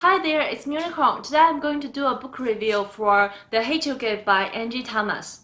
Hi there, it's Meonicorn. Today I'm going to do a book review for The Hate You Give by Angie Thomas.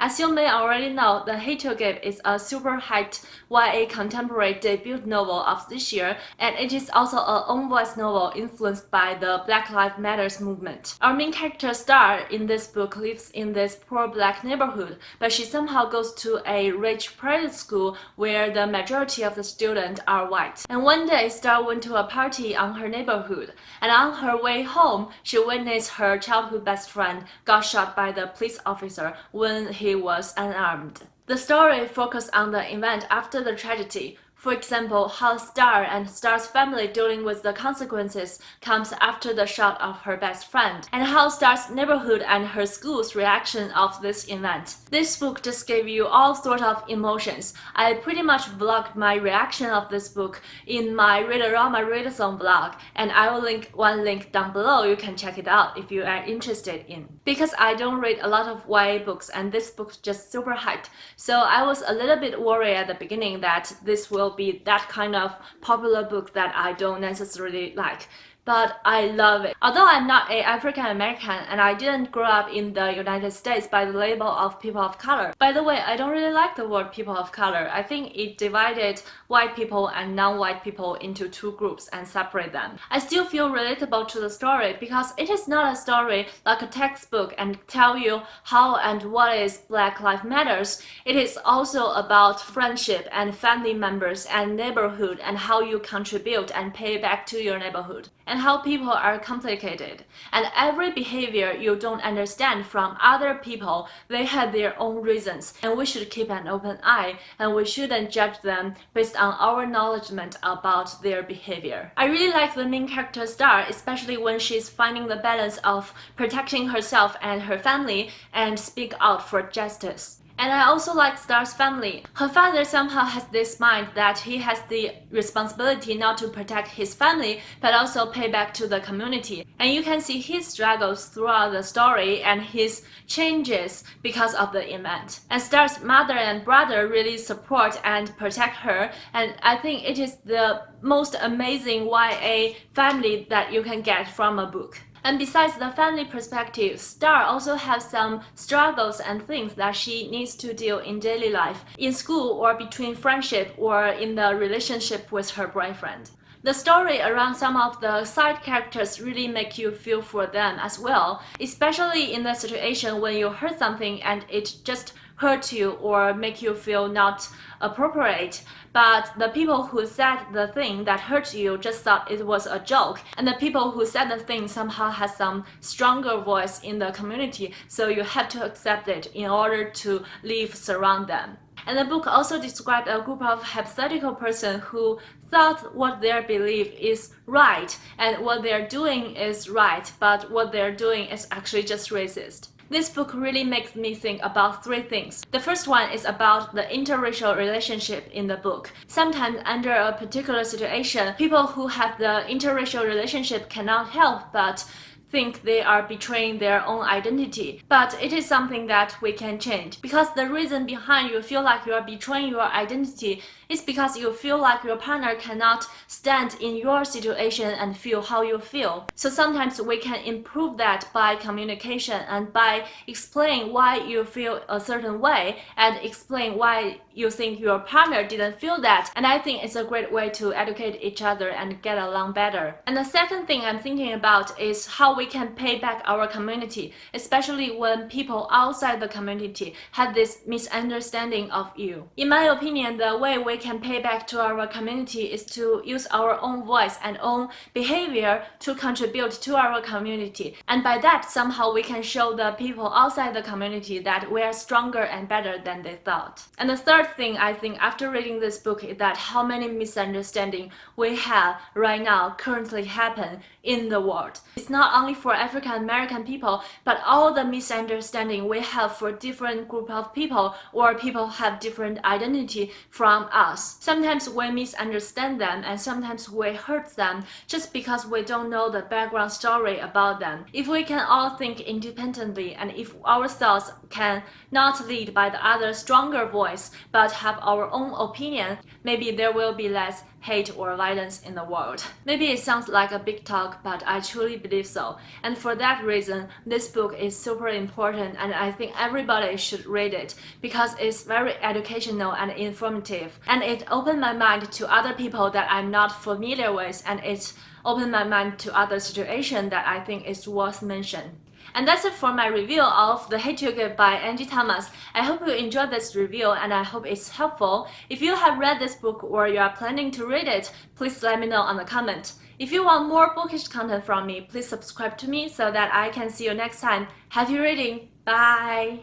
As you may already know, The Hate You Give is a super hyped YA contemporary debut novel of this year, and it is also an own-voice novel influenced by the Black Lives Matter movement. Our main character Star in this book lives in this poor black neighborhood, but she somehow goes to a rich private school where the majority of the students are white. And one day, Star went to a party on her neighborhood, and on her way home, she witnessed her childhood best friend got shot by the police officer when he was unarmed. The story focuses on the event after the tragedy. For example, how Star and Star's family dealing with the consequences comes after the shot of her best friend, and how Star's neighborhood and her school's reaction of this event. This book just gave you all sort of emotions. I pretty much vlogged my reaction of this book in my Read-A-Rama Readathon vlog, and I will link one link down below. You can check it out if you are interested in. Because I don't read a lot of YA books, and this book just super hyped, so I was a little bit worried at the beginning that this will be that kind of popular book that I don't necessarily like. But I love it. Although I'm not an African American and I didn't grow up in the United States by the label of people of color. By the way, I don't really like the word people of color. I think it divided white people and non-white people into two groups and separate them. I still feel relatable to the story because it is not a story like a textbook and tell you how and what is Black Lives Matters. It is also about friendship and family members and neighborhood and how you contribute and pay back to your neighborhood. And how people are complicated. And every behavior you don't understand from other people, they have their own reasons. And we should keep an open eye and we shouldn't judge them based on our knowledge about their behavior. I really like the main character Star, especially when she's finding the balance of protecting herself and her family and speak out for justice. And I also like Star's family. Her father somehow has this mind that he has the responsibility not to protect his family, but also pay back to the community. And you can see his struggles throughout the story and his changes because of the event. And Star's mother and brother really support and protect her, and I think it is the most amazing YA family that you can get from a book. And besides the family perspective, Star also has some struggles and things that she needs to deal in daily life, in school or between friendship or in the relationship with her boyfriend. The story around some of the side characters really make you feel for them as well, especially in the situation when you heard something and it just hurt you or make you feel not appropriate, but the people who said the thing that hurt you just thought it was a joke, and the people who said the thing somehow has some stronger voice in the community, so you have to accept it in order to live surround them. And the book also described a group of hypothetical persons who thought what their belief is right and what they're doing is right, but what they're doing is actually just racist. This book really makes me think about three things. The first one is about the interracial relationship in the book. Sometimes under a particular situation, people who have the interracial relationship cannot help but think they are betraying their own identity. But it is something that we can change. Because the reason behind you feel like you are betraying your identity is because you feel like your partner cannot stand in your situation and feel how you feel. So sometimes we can improve that by communication and by explaining why you feel a certain way and explain why you think your partner didn't feel that. And I think it's a great way to educate each other and get along better. And the second thing I'm thinking about is how we can pay back our community, especially when people outside the community have this misunderstanding of you. In my opinion, the way we can pay back to our community is to use our own voice and own behavior to contribute to our community. And by that, somehow we can show the people outside the community that we are stronger and better than they thought. And the third thing I think after reading this book is that how many misunderstandings we have right now currently happen in the world. It's not only for African American people, but all the misunderstanding we have for different group of people, or people have different identity from us. Sometimes we misunderstand them, and sometimes we hurt them just because we don't know the background story about them. If we can all think independently, and if our thoughts can not lead by the other stronger voice, but have our own opinion, maybe there will be less hate or violence in the world. Maybe it sounds like a big talk, but I truly believe so. And for that reason, this book is super important, and I think everybody should read it because it's very educational and informative. And it opened my mind to other people that I'm not familiar with, and it opened my mind to other situations that I think is worth mention. And that's it for my review of The Hate You Give by Angie Thomas. I hope you enjoyed this review, and I hope it's helpful. If you have read this book or you are planning to read it, please let me know on the comment. If you want more bookish content from me, please subscribe to me so that I can see you next time. Happy reading! Bye!